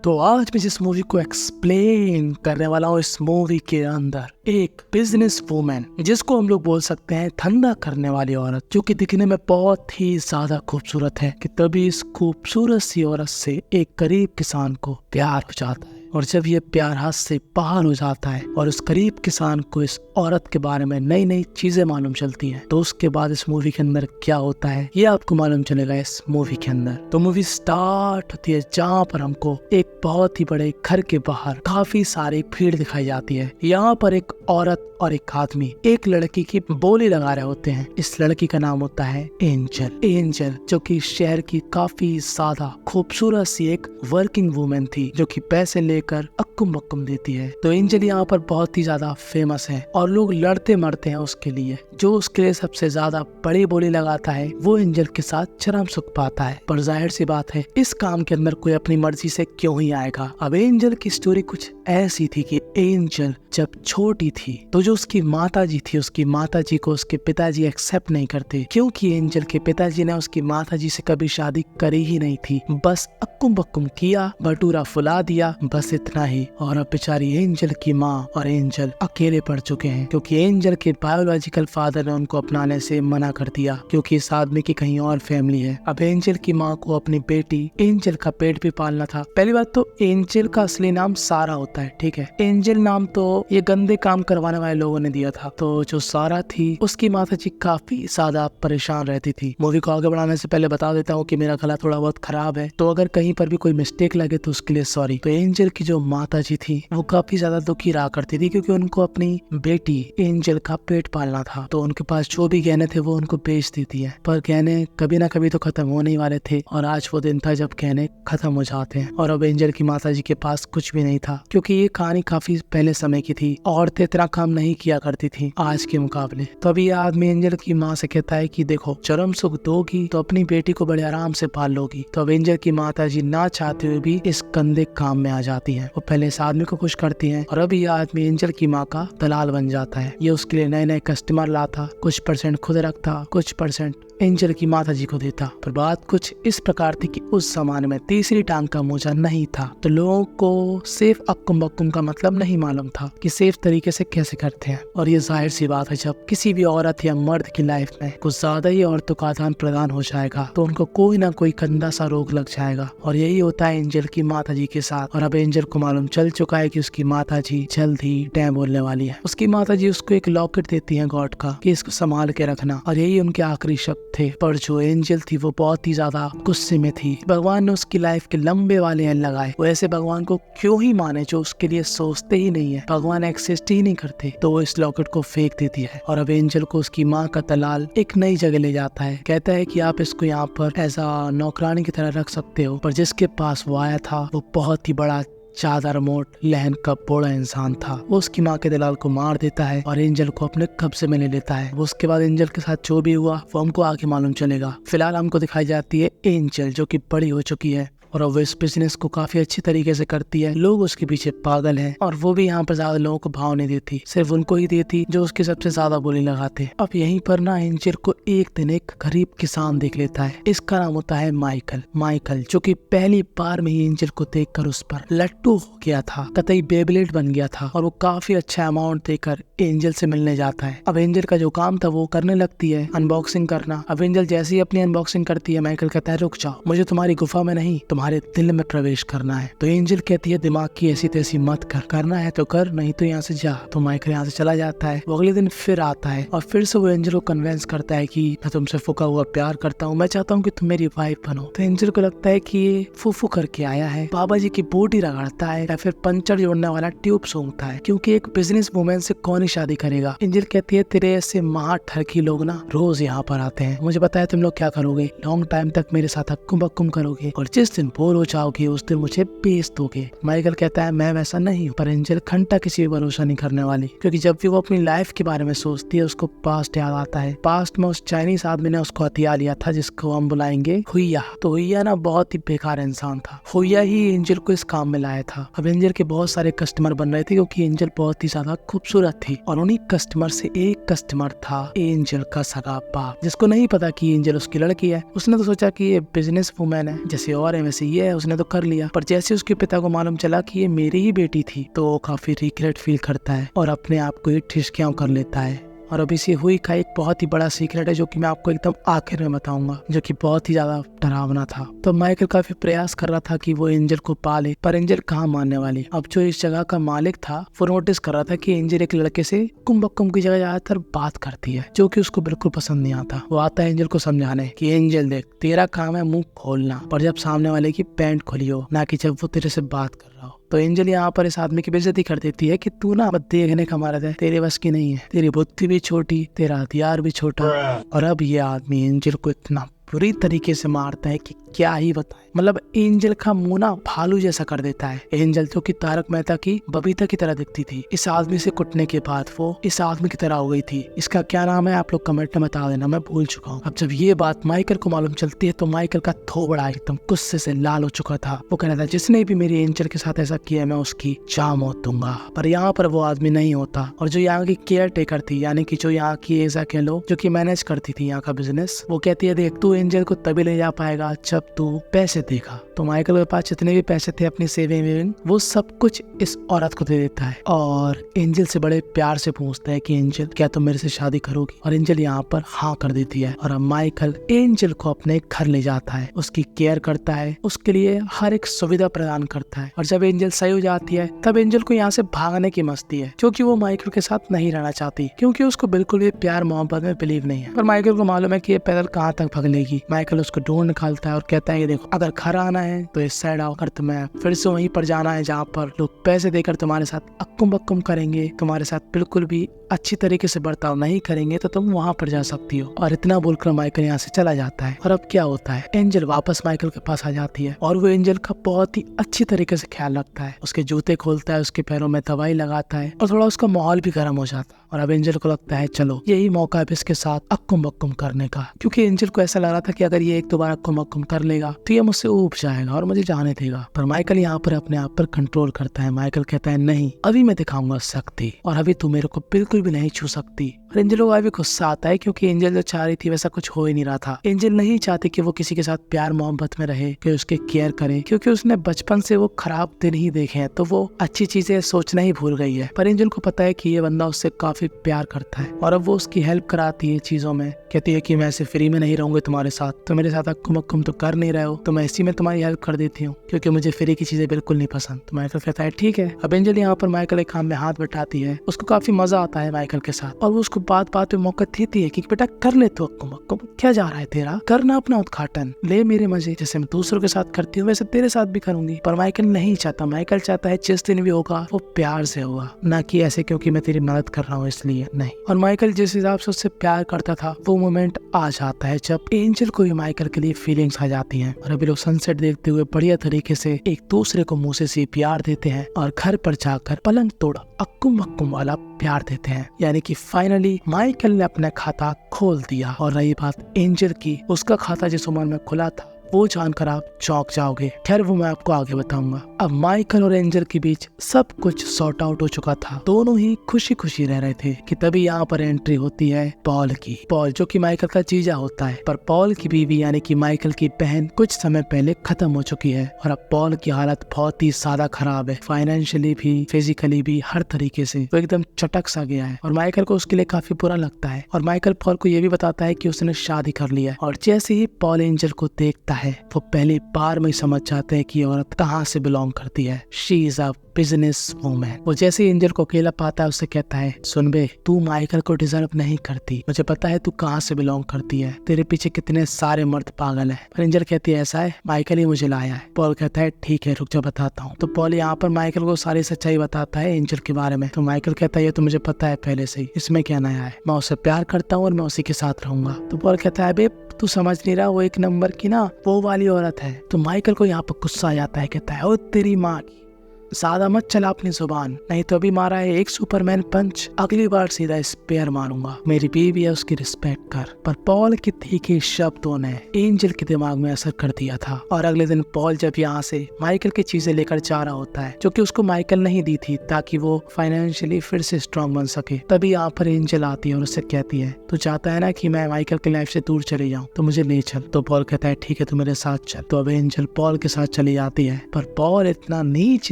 तो आज मैं जिस मूवी को एक्सप्लेन करने वाला हूँ, इस मूवी के अंदर एक बिजनेस वूमेन, जिसको हम लोग बोल सकते हैं धंधा करने वाली औरत, जो कि दिखने में बहुत ही ज्यादा खूबसूरत है, कि तभी इस खूबसूरत सी औरत से एक गरीब किसान को प्यार हो जाता है। और जब ये प्यार हाथ से बाहर हो जाता है और उस गरीब किसान को इस औरत के बारे में नई नई चीजें मालूम चलती हैं, तो उसके बाद इस मूवी के अंदर क्या होता है ये आपको मालूम चलेगा इस मूवी के अंदर। तो मूवी स्टार्ट होती है जहाँ पर हमको एक बहुत ही बड़े घर के बाहर काफी सारी भीड़ दिखाई जाती है। यहाँ पर एक औरत और एक आदमी एक लड़की की बोली लगा रहे होते हैं। इस लड़की का नाम होता है एंजल, जो कि शहर की काफी ज्यादा खूबसूरत सी एक वर्किंग वुमेन थी, जो कि पैसे लेकर अक्कुम बक्कुम देती है। तो एंजल यहाँ पर बहुत ही ज्यादा फेमस है और लोग लड़ते मरते हैं उसके लिए। जो उसके लिए सबसे ज्यादा बड़ी बोली लगाता है वो एंजल के साथ चरम सुख पाता है। पर जाहिर सी बात है, इस काम के अंदर कोई अपनी मर्जी से क्यों ही आएगा। अब एंजल की स्टोरी कुछ ऐसी थी कि एंजल जब छोटी थी तो जो उसकी माताजी थी, उसकी माताजी को उसके पिताजी एक्सेप्ट नहीं करते, क्योंकि एंजल के पिताजी ने उसकी माताजी से कभी शादी करी ही नहीं थी। बस अक्कुम बक्कुम किया, भटूरा फुला दिया, बस इतना ही। और अब बेचारी एंजल की माँ और एंजल अकेले पड़ चुके हैं, क्योंकि एंजल के बायोलॉजिकल फादर ने उनको अपनाने से मना कर दिया, क्योंकि इस आदमी की कहीं और फैमिली है। अब एंजल की माँ को अपनी बेटी एंजल का पेट भी पालना था। पहली बात तो एंजल का असली नाम सारा होता है, ठीक है। एंजल नाम तो ये गंदे काम करवाने वाले लोगों ने दिया था। तो जो सारा थी उसकी माताजी काफी ज्यादा परेशान रहती थी। मूवी को आगे बढ़ाने से पहले बता देता हूँ कि मेरा गला थोड़ा बहुत खराब है, तो अगर कहीं पर भी कोई मिस्टेक लगे तो उसके लिए सॉरी। तो एंजल की जो माताजी थी वो काफी ज्यादा दुखी रहा करती थी, क्योंकि उनको अपनी बेटी एंजल का पेट पालना था। तो उनके पास जो भी गहने थे वो उनको बेच देती है, पर गहने कभी ना कभी तो खत्म होने ही वाले थे। और आज वो दिन था जब गहने खत्म हो जाते हैं। और अब एंजल की माताजी के पास कुछ भी नहीं था, क्योंकि ये कहानी काफी पहले समय की थी। औरतें इतना काम नहीं किया करती थी आज के मुकाबले। तो अभी आदमी एंजल की माँ से कहता है कि देखो, चरम सुख दोगी तो अपनी बेटी को बड़े आराम से पाल लोगी। तो अब एंजल की माताजी ना चाहते हुए भी इस गंदे काम में आ जाती है। वो पहले इस आदमी को खुश करती है और अब ये आदमी एंजल की माँ का दलाल बन जाता है। ये उसके लिए नए नए कस्टमर लाता, कुछ परसेंट खुद रखता, कुछ परसेंट एंजल की माताजी को देता। पर बात कुछ इस प्रकार थी कि उस जमाने में तीसरी टांग का मोजा नहीं था, तो लोगों को सेफ अक्कुम बक्कुम का मतलब नहीं मालूम था कि सेफ तरीके से कैसे करते हैं। और ये जाहिर सी बात है, जब किसी भी औरत या मर्द की लाइफ में कुछ ज्यादा ही औरतों का आदान प्रदान हो जाएगा तो उनको कोई ना कोई गंदा सा रोग लग जाएगा। और यही होता है एंजल की माताजी के साथ। और अब एंजल को मालूम चल चुका है कि उसकी माताजी जल्द ही टैम बोलने वाली है। उसकी माताजी उसको एक लॉकेट देती है गॉड का, कि इसको संभाल के रखना, और यही उनके आखिरी शब्द थे। पर जो एंजल थी वो बहुत ही ज्यादा गुस्से में थी। भगवान ने उसकी लाइफ के लंबे वाले एंड लगाए। वो ऐसे भगवान को क्यों ही माने जो उसके लिए सोचते ही नहीं है, भगवान एक्सिस्ट ही नहीं करते। तो वो इस लॉकेट को फेंक देती है। और अब एंजल को उसकी माँ का दलाल एक नई जगह ले जाता है। कहता है कि आप इसको यहाँ पर ऐसा नौकरानी की तरह रख सकते हो। पर जिसके पास वो आया था वो बहुत ही बड़ा चादर मोट लहन का बड़ा इंसान था। वो उसकी माँ के दलाल को मार देता है और एंजल को अपने कब्जे में ले लेता है। उसके बाद एंजल के साथ जो भी हुआ वो हमको आगे मालूम चलेगा। फिलहाल हमको दिखाई जाती है एंजल, जो कि बड़ी हो चुकी है और वो इस बिजनेस को काफी अच्छी तरीके से करती है। लोग उसके पीछे पागल हैं और वो भी यहाँ पर ज्यादा लोगों को भाव नहीं देती, सिर्फ उनको ही देती जो उसकी सबसे ज्यादा बोली लगाते। अब यहीं पर ना एंजल को एक दिन एक गरीब किसान देख लेता है। इसका नाम होता है माइकल, जो कि पहली बार में ही एंजल को देखकर उस पर लट्टू हो गया था, कतई बेबलेट बन गया था। और वो काफी अच्छा अमाउंट देकर एंजल से मिलने जाता है। अब एंजल का जो काम था वो करने लगती है, अनबॉक्सिंग करना। अब एंजल जैसे ही अपनी अनबॉक्सिंग करती है, माइकल कहता है रुक जाओ, मुझे तुम्हारी गुफा में नहीं तुम्हारे दिल में प्रवेश करना है। तो एंजल कहती है दिमाग की ऐसी तैसी मत कर, करना है तो कर, नहीं तो यहाँ से जा। तो माइकल यहाँ से चला जाता है। वो अगले दिन फिर आता है और फिर से वो एंजल को कन्विंस करता है कि मैं तुमसे फूका हुआ प्यार करता हूँ, मैं चाहता हूँ कि तुम मेरी वाइफ बनो। तो एंजल को लगता है कि ये फूफू करके आया है, बाबा जी की बॉडी रगड़ता है या फिर पंचर जोड़ने वाला ट्यूब सूंघता है, क्योंकि एक बिजनेस वुमेन से कौन ही शादी करेगा। एंजल कहती है तेरे ऐसे महा ठरकी लोग ना रोज यहाँ पर आते हैं, मुझे पता है तुम लोग क्या करोगे, लॉन्ग टाइम तक मेरे साथ अक्कुम बक्कुम करोगे और जिस दिन बोर हो जाओगे उस दिन मुझे बेच दोगे। माइकल कहता है मैं वैसा नहीं हूँ। पर एंजल घंटा किसी भी भरोसा नहीं करने वाली, क्योंकि जब भी वो अपनी लाइफ के बारे में सोचती है उसको पास्ट याद आता है। पास्ट में उस चाइनीज आदमी ने उसको हथिया लिया था, जिसको हम बुलाएंगे हुईया। तो हुईया ना बहुत ही बेकार इंसान था। हुईया ही एंजल को इस काम में लाया था। अब एंजल के बहुत सारे कस्टमर बन रहे थे, क्योंकि एंजल बहुत ही ज्यादा खूबसूरत थी। और उन्हीं कस्टमर से एक कस्टमर था एंजल का सगा बाप, जिसको नहीं पता कि एंजल उसकी लड़की है। उसने तो सोचा कि ये बिजनेस वुमेन है, जैसे और है जैसे ये है उसने तो कर लिया, पर जैसे उसके पिता को मालूम चला कि ये मेरी ही बेटी थी तो वो काफी रिग्रेट फील करता है और अपने आप को ही ठिठकियां कर लेता है। और अब इसी हुई का एक बहुत ही बड़ा सीक्रेट है जो कि मैं आपको एकदम आखिर में बताऊंगा, जो कि बहुत ही ज्यादा डरावना था। तो माइकल काफी प्रयास कर रहा था कि वो एंजल को पाले, पर एंजल कहाँ मानने वाली। अब जो इस जगह का मालिक था वो नोटिस कर रहा था कि एंजल एक लड़के से कुंभकम की जगह ज्यादातर बात करती है, जो कि उसको बिल्कुल पसंद नहीं आता। वो आता है एंजल को समझाने कि एंजल देख, तेरा काम है मुंह खोलना, पर जब सामने वाले की पैंट खोली हो, ना कि जब वो तेरे से बात कर रहा हो। तो एंजल यहाँ पर इस आदमी की बेइज्जती कर देती है कि तू ना मत देखने का मर्द है, तेरे बस की नहीं है, तेरी बुद्धि भी छोटी, तेरा हथियार भी छोटा। और अब ये आदमी एंजल को इतना बुरी तरीके से मारता है कि क्या ही बताएं। मतलब एंजल का मुंह ना भालू जैसा कर देता है। एंजल जो कि तारक मेहता की बबीता की तरह दिखती थी, इस आदमी से कुटने के बाद वो इस आदमी की तरह हो गई थी। इसका क्या नाम है आप लोग कमेंट में बता देना, मैं भूल चुका हूँ। अब जब ये बात माइकल को मालूम चलती है तो माइकल का थोबड़ा एकदम गुस्से से लाल हो चुका था। वो कह रहा था जिसने भी मेरी एंजल के साथ ऐसा किया मैं उसकी जान मौत दूंगा। पर यहाँ पर वो आदमी नहीं होता, और जो यहाँ की केयर टेकर थी, यानी कि जो यहाँ की ऐसा कह लो जो कि मैनेज करती थी यहाँ का बिजनेस, वो कहती है देख तू एंजल को तभी ले जा पाएगा जब तू पैसे देगा। तो माइकल के पास जितने भी पैसे थे अपनी सेविंग वो सब कुछ इस औरत को दे देता है और एंजल से बड़े प्यार से पूछता है कि एंजल क्या तुम मेरे से शादी करोगी। और एंजल यहाँ पर हाँ कर देती है और अब माइकल एंजल को अपने घर ले जाता है, उसकी केयर करता है, उसके लिए हर एक सुविधा प्रदान करता है। और जब एंजल सही हो जाती है तब एंजल को यहाँ से भागने की मस्ती है, क्योंकि वो माइकल के साथ नहीं रहना चाहती, क्योंकि उसको बिल्कुल भी प्यार मोहब्बत में बिलीव नहीं है। पर माइकल को मालूम है कि ये पैदल कहाँ तक भाग लेगी। माइकल उसको ढूंढ निकालता है और कहता है कि देखो अगर घर आना है तो इस साइड आओ, अगर तुम्हें फिर से वहीं पर जाना है जहाँ पर लोग पैसे देकर तुम्हारे साथ अक्कुम बक्कुम करेंगे, तुम्हारे साथ बिल्कुल भी अच्छी तरीके से बर्ताव नहीं करेंगे, तो तुम वहाँ पर जा सकती हो। और इतना बोलकर माइकल यहाँ से चला जाता है। और अब क्या होता है, एंजल वापस माइकल के पास आ जाती है और वो एंजल का बहुत ही अच्छी तरीके से ख्याल रखता है, उसके जूते खोलता है, उसके पैरों में दवाई लगाता है और थोड़ा उसका माहौल भी गर्म हो जाता है। और अब एंजल को लगता है चलो यही मौका है इसके साथ अक्कुम बक्कुम करने का, क्योंकि एंजल को ऐसा लग रहा था कि अगर ये एक दो बार अक्कुम बक्कुम कर लेगा तो ये मुझसे ऊब जाएगा और मुझे जाने देगा। पर माइकल यहाँ पर अपने आप पर कंट्रोल करता है। माइकल कहता है नहीं, अभी मैं दिखाऊंगा शक्ति और अभी तू मेरे को बिल्कुल भी नहीं छू सकती। और एंजल को अभी गुस्सा आता है, क्योंकि एंजल जो चाह रही थी वैसा कुछ हो ही नहीं रहा था। एंजल नहीं चाहती कि वो किसी के साथ प्यार मोहब्बत में रहे, कि उसके केयर करे, क्योंकि उसने बचपन से वो खराब दिन ही देखे हैं, तो वो अच्छी चीजें सोचना ही भूल गई है। पर एंजल को पता है कि ये बंदा उससे काफी प्यार करता है और अब वो उसकी हेल्प कराती है चीजों में, कहती है कि मैं ऐसे फ्री में नहीं रहूंगी तुम्हारे साथ, तो मेरे साथ अक्कुम अक्कुम तो कर नहीं रहे हो, तो मैं इसी में तुम्हारी हेल्प कर देती हूँ, क्योंकि मुझे फ्री की चीजें बिल्कुल नहीं पसंद। तो माइकल कहता है ठीक है। अब एंजल यहाँ पर माइकल एक काम में हाथ बटाती है, उसको काफी मजा आता है माइकल के साथ, और वो उसको बात बात पे मौका देती है कि बेटा कर ले तो अक्कुम अक्कुम, क्या जा रहा है तेरा, करना अपना उद्घाटन, ले मेरे मजे, जैसे मैं दूसरों के साथ करती हूँ वैसे तेरे साथ भी करूंगी। पर माइकल नहीं चाहता, माइकल चाहता है जिस दिन भी होगा वो प्यार से होगा, ना कि ऐसे क्योंकि मैं तेरी मदद कर रहा हूँ इसलिए नहीं। और माइकल जिस हिसाब से उससे प्यार करता था वो मोमेंट आ जाता है जब एंजल को भी माइकल के लिए फीलिंग्स आ जाती हैं और अभी लोग सनसेट देखते हुए बढ़िया तरीके से एक दूसरे को मुंह से प्यार देते हैं और घर पर जाकर पलंग तोड़ अक्कुम अक्कुम वाला प्यार देते हैं। यानी कि फाइनली माइकल ने अपना खाता खोल दिया। और रही बात एंजल की, उसका खाता जिस उम्र में खुला था वो जानकर आप चौंक जाओगे। खैर वो मैं आपको आगे बताऊंगा। अब माइकल और एंजल के बीच सब कुछ सॉर्ट आउट हो चुका था, दोनों ही खुशी खुशी रह रहे थे कि तभी यहाँ पर एंट्री होती है पॉल की। पॉल जो कि माइकल का जीजा होता है, पर पॉल की बीवी यानी कि माइकल की बहन कुछ समय पहले खत्म हो चुकी है और अब पॉल की हालत बहुत ही ज्यादा खराब है, फाइनेंशियली भी फिजिकली भी हर तरीके से वो एकदम चटक सा गया है और माइकल को उसके लिए काफी बुरा लगता है। और माइकल पॉल को ये भी बताता है कि उसने शादी कर लिया है। और जैसे ही पॉल एंजल को देखता है वो पहली बार में समझ जाते हैं कि औरत कहाँ से बिलोंग करती है। She is a business women. वो जैसे ही एंजल को अकेला पाता है उससे कहता है सुन बे, तू माइकल को डिजर्व नहीं करती, मुझे पता है तू कहाँ से बिलोंग करती है, तेरे पीछे कितने सारे मर्द पागल है। पर एंजल कहती है ऐसा है, माइकल ही मुझे लाया है। पॉल कहता है ठीक है रुक जा बताता हूँ। तो पॉल यहाँ पर माइकल को सारी सच्चाई बताता है एंजल के बारे में। तो माइकल कहता है ये तो मुझे पता है पहले से ही, इसमें क्या नया है, मैं उससे प्यार करता हूँ और मैं उसी के साथ रहूंगा। तो पॉल कहता है बे तू समझ नहीं रहा, वो एक नंबर की ना वो वाली औरत है। तो माइकल को यहाँ पर गुस्सा आ जाता है, कहता है ओ तेरी माँ की, ज्यादा मत चला अपनी जुबान, नहीं तो अभी मारा है एक सुपरमैन पंच, अगली बार सीधा स्पेयर मारूंगा। मेरी बीवी है, उसकी रिस्पेक्ट कर। पर पॉल के तीखे शब्दों ने एंजल के दिमाग में असर कर दिया था और अगले दिन पॉल जब यहाँ से माइकल की चीजें लेकर जा रहा होता है जो कि उसको माइकल नहीं दी थी ताकि वो फाइनेंशियली फिर से स्ट्रांग बन सके, तभी यहाँ पर एंजल आती है और उससे कहती है तू चाहता है ना कि मैं माइकल की लाइफ से दूर चले जाऊँ, तो मुझे ले चल। तो पॉल कहता है ठीक है, तू मेरे साथ चल। तो अब एंजल पॉल के साथ चली जाती है, पर पॉल इतना नीच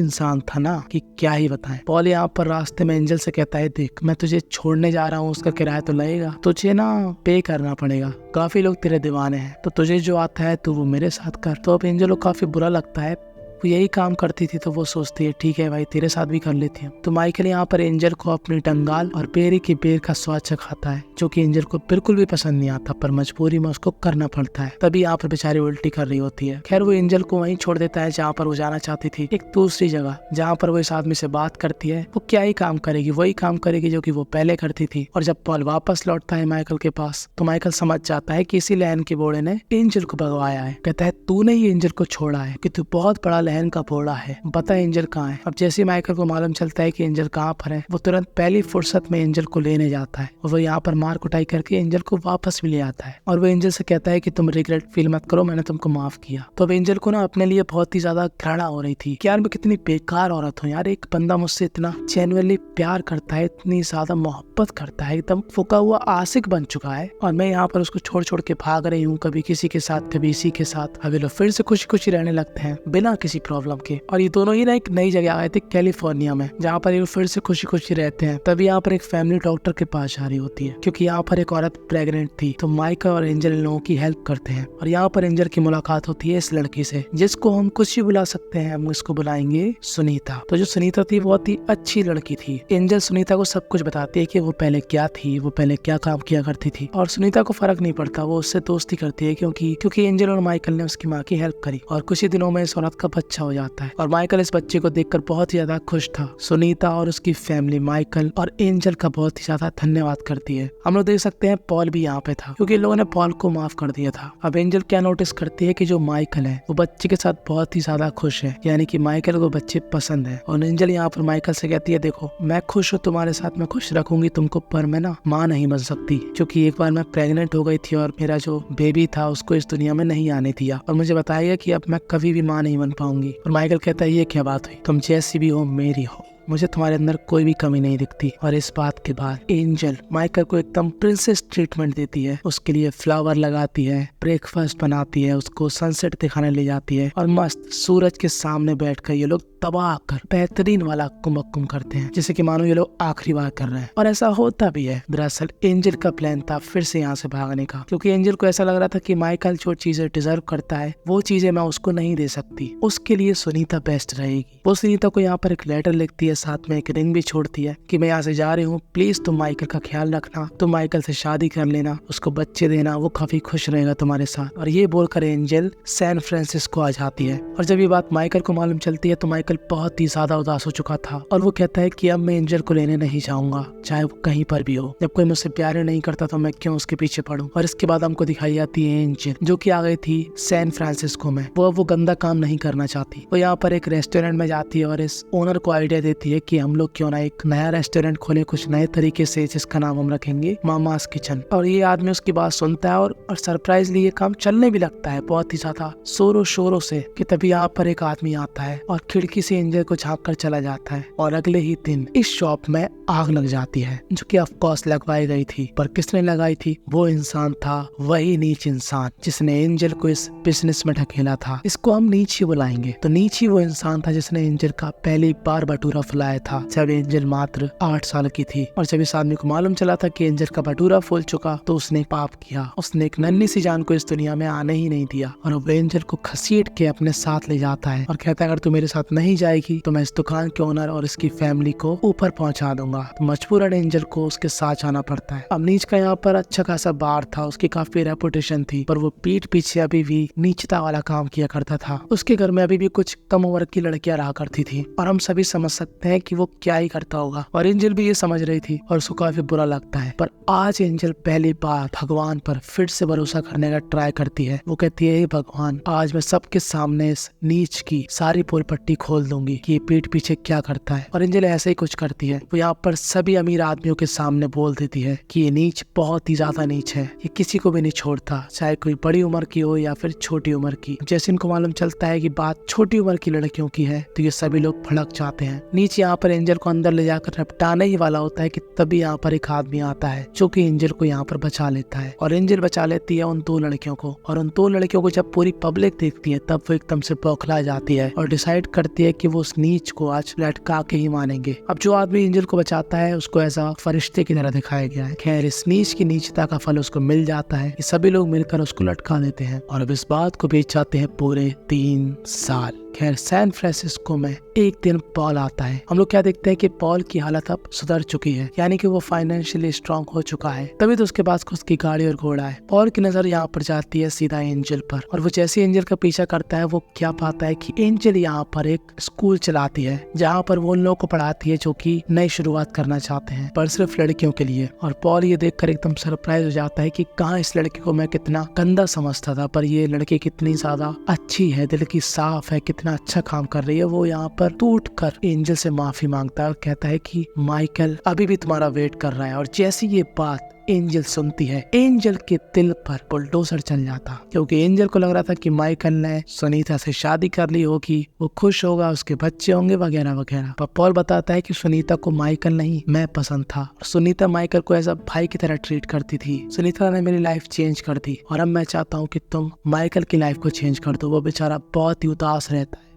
इंसान था ना कि क्या ही बताएं। पॉल यहाँ पर रास्ते में एंजल से कहता है देख मैं तुझे छोड़ने जा रहा हूँ, उसका किराया तो लगेगा, तुझे ना पे करना पड़ेगा, काफी लोग तेरे दीवाने हैं, तो तुझे जो आता है तू वो मेरे साथ कर। तो अब एंजल को काफी बुरा लगता है, वो यही काम करती थी तो वो सोचती है ठीक है भाई तेरे साथ भी कर लेती हूँ। तो माइकल यहाँ पर एंजल को अपनी टंगाल और बेरी की बेर का स्वाद चखाता है जो कि एंजल को बिल्कुल भी पसंद नहीं आता, पर मजबूरी में उसको करना पड़ता है। तभी यहाँ पर बेचारी उल्टी कर रही होती है। खैर वो एंजल को वहीं छोड़ देता है जहाँ पर वो जाना चाहती थी, एक दूसरी जगह जहाँ पर वो इस आदमी से बात करती है। वो क्या ही काम करेगी, वही काम करेगी जो कि वो पहले करती थी। और जब पॉल वापस लौटता है माइकल के पास तो माइकल समझ जाता है कि इसी लहन के बोड़े ने एंजल को भगवाया है। कहता है तूने ही एंजल को छोड़ा है कि तू बहुत बड़ा लहन का बोड़ा है, बता एंजल कहाँ है। अब जैसे माइकल को मालूम चलता है कि एंजल कहाँ पर है, वो तुरंत पहली फुर्सत में एंजल को लेने जाता है और वो यहाँ पर मार कुटाई करके एंजल को वापस भी ले आता है। और वो एंजल से कहता है कि तुम रिग्रेट फील मत करो, मैंने तुमको माफ किया। तो अब एंजल को ना अपने लिए बहुत ही ज्यादा घृणा हो रही थी कि यार मैं कितनी बेकार औरत हूँ यार, एक बंदा मुझसे इतना जेन्युइनली प्यार करता है, इतनी ज्यादा मोहब्बत करता है, एकदम फुका हुआ आशिक बन चुका है और मैं यहाँ पर उसको छोड़ छोड़ के भाग रही हूँ, कभी किसी के साथ कभी इसी के साथ। अभी लोग फिर से खुशी खुशी रहने लगते हैं बिना किसी प्रॉब्लम के। और ये दोनों ही ना एक नई जगह आए थे कैलिफोर्निया में, जहाँ पर ये फिर से खुशी खुशी रहते हैं। तभी यहाँ पर एक फैमिली डॉक्टर के पास जा रही होती है क्योंकि यहाँ पर एक औरत प्रेग्नेंट थी। तो माइकल और एंजल इन लोगों की हेल्प करते हैं और यहाँ पर एंजल की मुलाकात होती है इस लड़की से जिसको हम कुछ भी बुला सकते हैं, हम इसको बुलाएंगे सुनीता। तो जो सुनीता थी बहुत ही अच्छी लड़की थी। एंजल सुनीता को सब कुछ बताती है कि वो पहले क्या थी, वो पहले क्या काम किया करती थी और सुनीता को फर्क नहीं पड़ता, वो उससे दोस्ती करती है क्योंकि एंजल और माइकल ने उसकी माँ की हेल्प करी। और कुछ ही दिनों में इस औरत का बच्चा हो जाता है और माइकल इस बच्चे को देखकर बहुत ही ज्यादा खुश था। सुनीता और उसकी फैमिली माइकल और एंजल का बहुत ही ज्यादा धन्यवाद करती है। हम लोग देख सकते हैं पॉल भी यहाँ पे था क्योंकि लोगों ने पॉल को माफ कर दिया था। अब एंजल क्या नोटिस करती है कि जो माइकल है वो बच्चे के साथ बहुत ही ज्यादा खुश है, यानी कि माइकल को बच्चे पसंद है। और एंजल यहाँ पर माइकल से कहती है देखो मैं खुश हूँ तुम्हारे साथ, मैं खुश रखूंगी तुमको, पर मैं ना माँ नहीं बन सकती क्योंकि एक बार मैं प्रेग्नेंट हो गई थी और मेरा जो बेबी था उसको इस दुनिया में नहीं आने दिया और मुझे बताया कि अब मैं कभी भी माँ नहीं बन पाऊंगी। और माइकल कहता है ये क्या बात हुई, तुम जैसी भी हो मेरी हो, मुझे तुम्हारे अंदर कोई भी कमी नहीं दिखती। और इस बात के बाद एंजल माइकल को एकदम प्रिंसेस ट्रीटमेंट देती है, उसके लिए फ्लावर लगाती है, ब्रेकफास्ट बनाती है, उसको सनसेट दिखाने ले जाती है और मस्त सूरज के सामने बैठकर ये लोग दबा कर बेहतरीन वाला कुमक्कुम करते हैं जैसे कि मानो ये लोग आखिरी बार कर रहे हैं। और ऐसा होता भी है। दरअसल एंजल का प्लान था फिर से यहाँ से भागने का क्योंकि एंजल को ऐसा लग रहा था कि माइकल जो चीजें डिजर्व करता है वो चीजें मैं उसको नहीं दे सकती, उसके लिए सुनीता बेस्ट रहेगी। वो सुनीता को यहाँ पर एक लेटर लिखती है, साथ में एक रिंग भी छोड़ती है कि मैं यहाँ से जा रही हूँ, प्लीज तुम माइकल का ख्याल रखना, तुम माइकल से शादी कर लेना, उसको बच्चे देना, वो काफी खुश रहेगा तुम्हारे साथ। और ये बोलकर एंजल सैन फ्रांसिस्को आ जाती है। और जब ये बात माइकल को मालूम चलती है तो माइकल बहुत ही ज्यादा उदास हो चुका था और वो कहता है कि अब मैं एंजल को लेने नहीं जाऊंगा, चाहे वो कहीं पर भी हो। जब कोई मुझसे प्यार नहीं करता तो मैं क्यों उसके पीछे पड़ूं। और इसके बाद हमको दिखाई जाती है एंजल जो कि आ गई थी सैन फ्रांसिस्को में। वो गंदा काम नहीं करना चाहती। वो यहाँ पर एक रेस्टोरेंट में जाती है और इस ओनर को आइडिया देती है कि हम लोग क्यों ना एक नया रेस्टोरेंट खोले कुछ नए तरीके से, जिसका नाम हम रखेंगे मामास किचन। और ये आदमी उसकी बात सुनता है और सरप्राइजली ये काम चलने भी लगता है बहुत ही ज्यादा शोरों शोरों से। कि तभी यहाँ पर एक आदमी आता है और खिड़की से एंजल को झांक कर चला जाता है और अगले ही दिन इस शॉप में आग लग जाती है जो कि ऑफ कोर्स लगवाई गई थी। पर किसने लगाई थी? वो इंसान था, वही नीच इंसान जिसने एंजल को इस बिजनेस में ढकेला था। इसको हम नीच ही बुलाएंगे। तो नीच ही वो इंसान था जिसने एंजल का पहली बार भटूरा फुलाया था जब एंजल मात्र 8 साल की थी। और जब इस आदमी को मालूम चला था कि एंजल का भटूरा फूल चुका तो उसने पाप किया, उसने एक नन्ही सी जान को इस दुनिया में आने ही नहीं दिया। और वो एंजल को घसीट के अपने साथ ले जाता है और कहता है अगर तू मेरे साथ नहीं जाएगी तो मैं इस दुकान के ओनर और इसकी फैमिली को ऊपर पहुंचा दूंगा। तो मजबूरन एंजल को उसके साथ जाना पड़ता है। अब नीच का यहाँ पर अच्छा खासा बार था, उसकी काफी रेपुटेशन थी, पर वो पीठ पीछे अभी भी नीचता वाला काम किया करता था। उसके घर में अभी भी कुछ कम उम्र की लड़कियां रहा करती थी और हम सभी समझ सकते सकते हैं कि वो क्या ही करता होगा। और एंजल भी ये समझ रही थी और उसको काफी बुरा लगता है। पर आज एंजल पहली बार भगवान पर फिर से भरोसा करने का ट्राई करती है। वो कहती है, हे भगवान, आज मैं सबके सामने इस नीच की सारी पोल पट्टी खोल दूंगी कि ये पीठ पीछे क्या करता है। और एंजल ऐसे ही कुछ करती है। वो यहाँ पर सभी अमीर आदमियों के सामने बोल देती है कि ये नीच बहुत ही ज्यादा नीच है, ये किसी को भी नहीं छोड़ता, चाहे कोई बड़ी उम्र की हो या फिर छोटी उम्र की। जैसे इनको मालूम चलता है कि बात छोटी उम्र की लड़कियों की है तो ये सभी लोग भड़क जाते हैं। नीच यहाँ पर एंजल को अंदर ले जाकर निपटाने ही वाला होता है कि तभी यहाँ पर एक आदमी आता है जो कि एंजल को यहाँ पर बचा लेता है। और एंजल बचा लेती है उन दो लड़कियों को। और उन दो लड़कियों को जब पूरी पब्लिक देखती है तब वो एकदम से बौखला जाती है और डिसाइड करती है कि वो उस नीच को आज लटका के ही मानेंगे। अब जो आदमी एंजल को बचाता है उसको ऐसा फरिश्ते की तरह दिखाया गया है। खैर, इस नीच की नीचता का फल उसको मिल जाता है कि सभी लोग मिलकर उसको लटका देते हैं। और अब इस बात को बीत जाते हैं पूरे 3 साल। खैर, सैन फ्रांसिस्को में एक दिन पॉल आता है। हम लोग क्या देखते हैं कि पॉल की हालत अब सुधर चुकी है, यानी कि वो फाइनेंशियली स्ट्रांग हो चुका है। तभी तो उसके पास उसकी गाड़ी और घोड़ा है। पॉल की नजर यहाँ पर जाती है सीधा एंजल पर। और वो जैसे एंजल का पीछा करता है वो क्या पाता है कि एंजल यहाँ पर एक स्कूल चलाती है जहाँ पर वो उन लोगों को पढ़ाती है जो कि नई शुरुआत करना चाहते हैं, पर सिर्फ लड़कियों के लिए। और पॉल ये देखकर एकदम सरप्राइज हो जाता है कि कहाँ इस लड़की को मैं कितना गंदा समझता था, पर ये लड़की कितनी ज्यादा अच्छी है, दिल की साफ है, कितना अच्छा काम कर रही है। वो यहाँ पर टूट कर एंजल से माफी मांगता है और कहता है कि माइकल अभी भी तुम्हारा वेट कर रहा है। और जैसी ये बात एंजल सुनती है, एंजल के दिल पर बुलडोजर चल जाता, क्योंकि एंजल को लग रहा था कि माइकल ने सुनीता से शादी कर ली होगी, वो खुश होगा, उसके बच्चे होंगे वगैरह वगैरह। पर पॉल बताता है कि सुनीता को माइकल नहीं मैं पसंद था। सुनीता माइकल को एज अ भाई की तरह ट्रीट करती थी। सुनीता ने मेरी लाइफ चेंज कर दी और अब मैं चाहता हूँ कि तुम माइकल की लाइफ को चेंज कर दो। वो बेचारा बहुत ही उदास रहता है।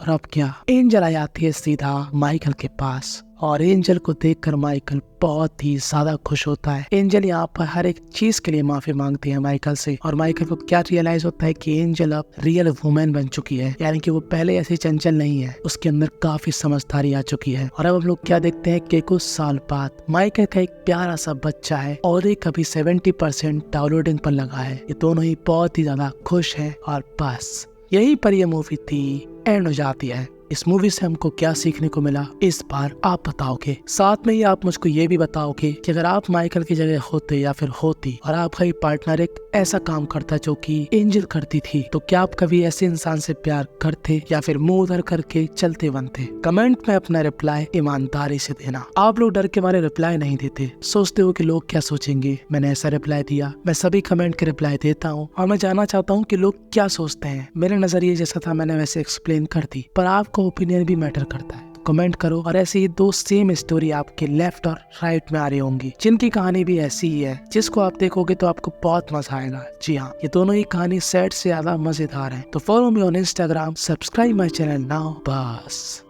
और अब क्या, एंजल आ जाती है सीधा माइकल के पास और एंजल को देखकर माइकल बहुत ही ज्यादा खुश होता है। एंजल यहाँ पर हर एक चीज के लिए माफी मांगती है माइकल से। और माइकल को क्या रियलाइज होता है कि एंजल अब रियल वुमेन बन चुकी है, यानी कि वो पहले ऐसी चंचल नहीं है, उसके अंदर काफी समझदारी आ चुकी है। और अब हम लोग क्या देखते हैं कि कुछ साल बाद माइकल का एक प्यारा सा बच्चा है और एक अभी 70% डाउनलोडिंग पर लगा है। ये दोनों ही बहुत ही ज्यादा खुश है। और बस यहीं पर यह मूवी थी एंड हो जाती है। इस मूवी से हमको क्या सीखने को मिला इस बार आप बताओगे। साथ में ही आप मुझको ये भी बताओगे कि अगर आप माइकल की जगह होते या फिर होती और आपका ही पार्टनर एक ऐसा काम करता जो कि एंजल करती थी, तो क्या आप कभी ऐसे इंसान से प्यार करते या फिर मुंह उधर करके चलते बनते? कमेंट में अपना रिप्लाई ईमानदारी से देना। आप लोग डर के मारे रिप्लाई नहीं देते, सोचते हो कि लोग क्या सोचेंगे मैंने ऐसा रिप्लाई दिया। मैं सभी कमेंट के रिप्लाई देता हूँ और मैं जानना चाहता हूँ कि लोग क्या सोचते हैं। मेरे नजरिए जैसा था मैंने वैसे एक्सप्लेन कर दी, पर आपका ओपिनियन भी मैटर करता है। कमेंट करो। और ऐसे ही 2 सेम स्टोरी आपके लेफ्ट और राइट में आ रही होंगी जिनकी कहानी भी ऐसी ही है, जिसको आप देखोगे तो आपको बहुत मजा आएगा। जी हाँ, ये दोनों ही कहानी सैड से ज्यादा मजेदार है। तो follow me on Instagram, subscribe my channel now. बस।